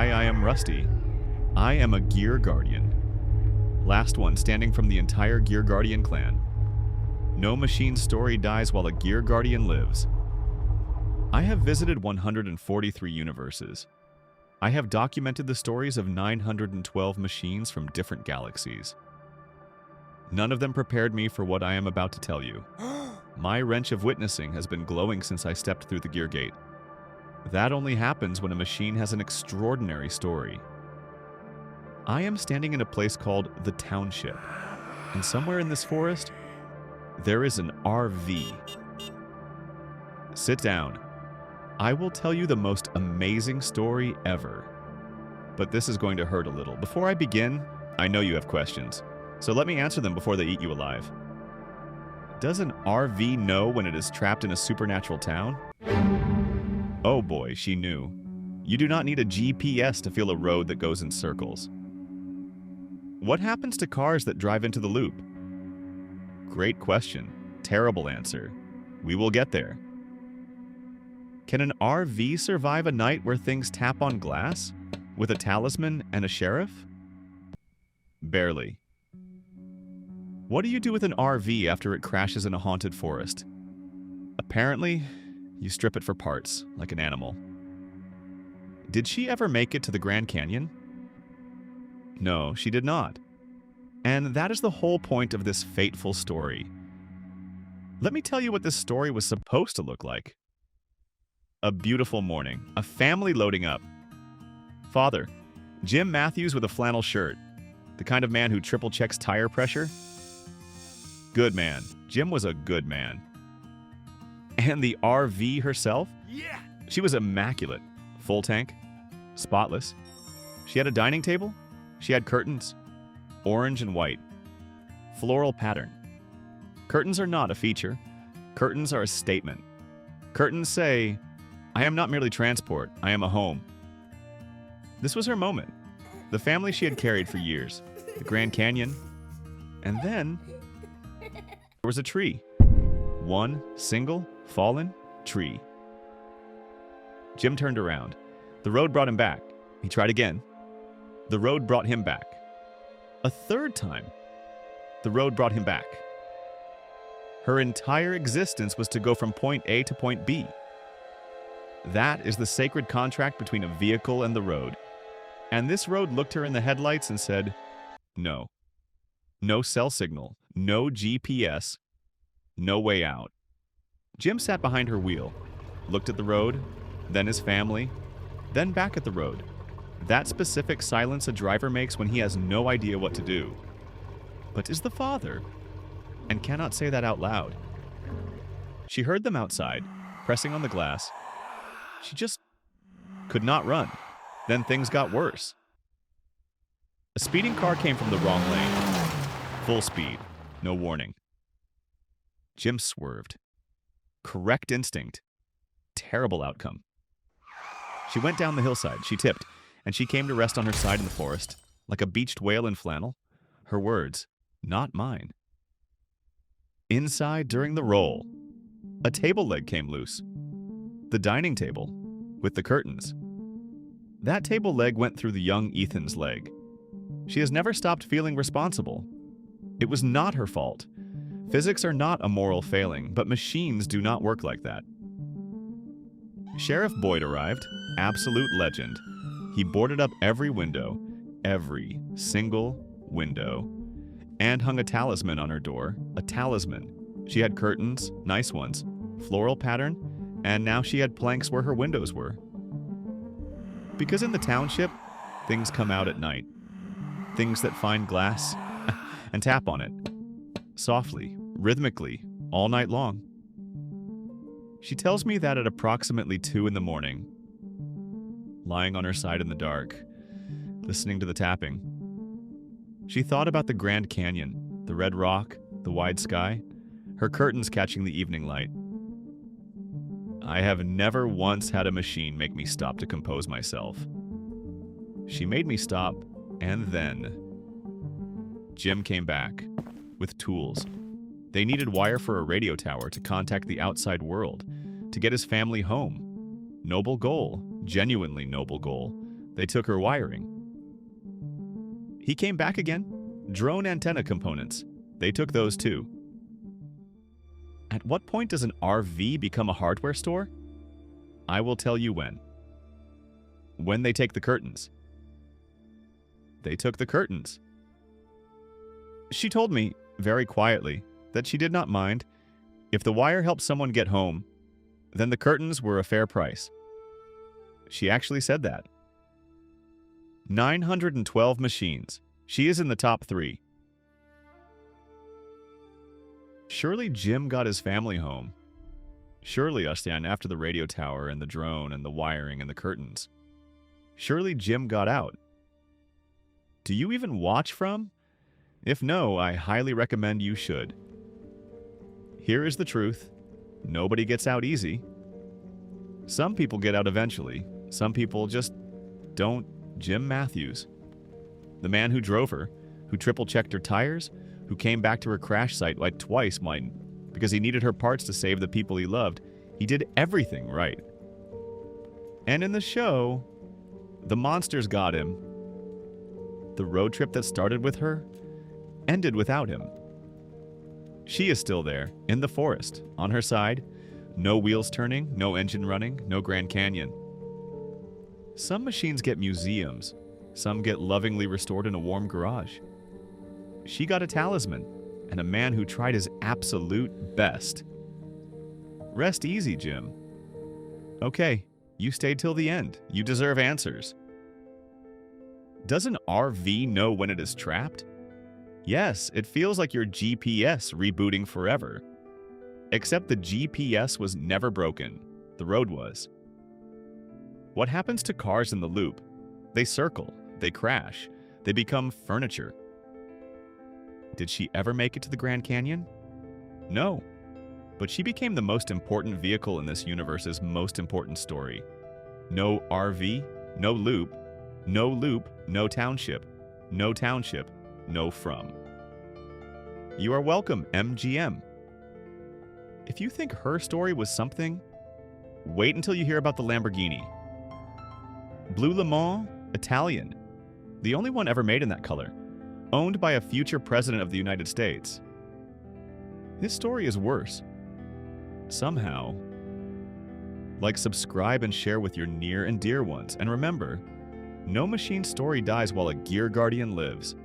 Hi, I am Rusty. I am a Gear Guardian. Last one standing from the entire Gear Guardian clan. No machine story dies while a Gear Guardian lives. I have visited 143 universes. I have documented the stories of 912 machines from different galaxies. None of them prepared me for what I am about to tell you. My wrench of witnessing has been glowing since I stepped through the gear gate. That only happens when a machine has an extraordinary story. I am standing in a place called the Township, and somewhere in this forest, there is an RV. Sit down. I will tell you the most amazing story ever. But this is going to hurt a little. Before I begin, I know you have questions, so let me answer them before they eat you alive. Does an RV know when it is trapped in a supernatural town? Oh boy, she knew. You do not need a GPS to feel a road that goes in circles. What happens to cars that drive into the loop? Great question. Terrible answer. We will get there. Can an RV survive a night where things tap on glass? With a talisman and a sheriff? Barely. What do you do with an RV after it crashes in a haunted forest? Apparently, you strip it for parts, like an animal. Did she ever make it to the Grand Canyon? No, she did not. And that is the whole point of this fateful story. Let me tell you what this story was supposed to look like. A beautiful morning, a family loading up. Father, Jim Matthews with a flannel shirt, the kind of man who triple checks tire pressure. Good man. Jim was a good man. And the RV herself? Yeah! She was immaculate. Full tank. Spotless. She had a dining table. She had curtains. Orange and white. Floral pattern. Curtains are not a feature. Curtains are a statement. Curtains say, I am not merely transport, I am a home. This was her moment. The family she had carried for years. The Grand Canyon. And then there was a tree. One single, fallen tree. Jim turned around. The road brought him back. He tried again. The road brought him back. A third time, the road brought him back. Her entire existence was to go from point A to point B. That is the sacred contract between a vehicle and the road. And this road looked her in the headlights and said, no. No cell signal, no GPS, no way out. Jim sat behind her wheel, looked at the road, then his family, then back at the road. That specific silence a driver makes when he has no idea what to do. But is the father, and cannot say that out loud. She heard them outside, pressing on the glass. She just could not run. Then things got worse. A speeding car came from the wrong lane. Full speed, no warning. Jim swerved. Correct instinct. Terrible outcome. She went down the hillside. She tipped, and she came to rest on her side in the forest, like a beached whale in flannel. Her words, not mine. Inside, during the roll, a table leg came loose. The dining table, with the curtains. That table leg went through the young Ethan's leg. She has never stopped feeling responsible. It was not her fault. Physics are not a moral failing, but machines do not work like that. Sheriff Boyd arrived, absolute legend. He boarded up every window, every single window, and hung a talisman on her door, a talisman. She had curtains, nice ones, floral pattern, and now she had planks where her windows were. Because in the township, things come out at night. Things that find glass and tap on it. Softly, rhythmically, all night long. She tells me that at approximately 2 in the morning, lying on her side in the dark, listening to the tapping, she thought about the Grand Canyon, the red rock, the wide sky, her curtains catching the evening light. I have never once had a machine make me stop to compose myself. She made me stop, and then Jim came back with tools. They needed wire for a radio tower to contact the outside world, to get his family home. Noble goal, genuinely noble goal, They took her wiring. He came back again. Drone antenna components. They took those too. At what point does an RV become a hardware store? I will tell you when. When they take the curtains. They took the curtains. She told me, very quietly, that she did not mind. If the wire helped someone get home, then the curtains were a fair price. She actually said that. 912 machines. She is in the top 3. Surely Jim got his family home. Surely, Ustayan, after the radio tower and the drone and the wiring and the curtains. Surely Jim got out. Do you even watch from? If no, I highly recommend you should. Here is the truth. Nobody gets out easy. Some people get out eventually. Some people just don't. Jim Matthews. The man who drove her, who triple-checked her tires, who came back to her crash site like twice because he needed her parts to save the people he loved. He did everything right. And in the show, the monsters got him. The road trip that started with her ended without him. She is still there, in the forest, on her side. No wheels turning, no engine running, no Grand Canyon. Some machines get museums. Some get lovingly restored in a warm garage. She got a talisman and a man who tried his absolute best. Rest easy, Jim. Okay, you stayed till the end. You deserve answers. Does an RV know when it is trapped? Yes, it feels like your GPS rebooting forever. Except the GPS was never broken. The road was. What happens to cars in the loop? They circle, they crash, they become furniture. Did she ever make it to the Grand Canyon? No, but she became the most important vehicle in this universe's most important story. No RV, no loop, no township, no from. You are welcome, MGM. If you think her story was something, wait until you hear about the Lamborghini. Blue Le Mans, Italian. The only one ever made in that color. Owned by a future president of the United States. His story is worse. Somehow. Like, subscribe and share with your near and dear ones. And remember, no machine story dies while a Gear Guardian lives.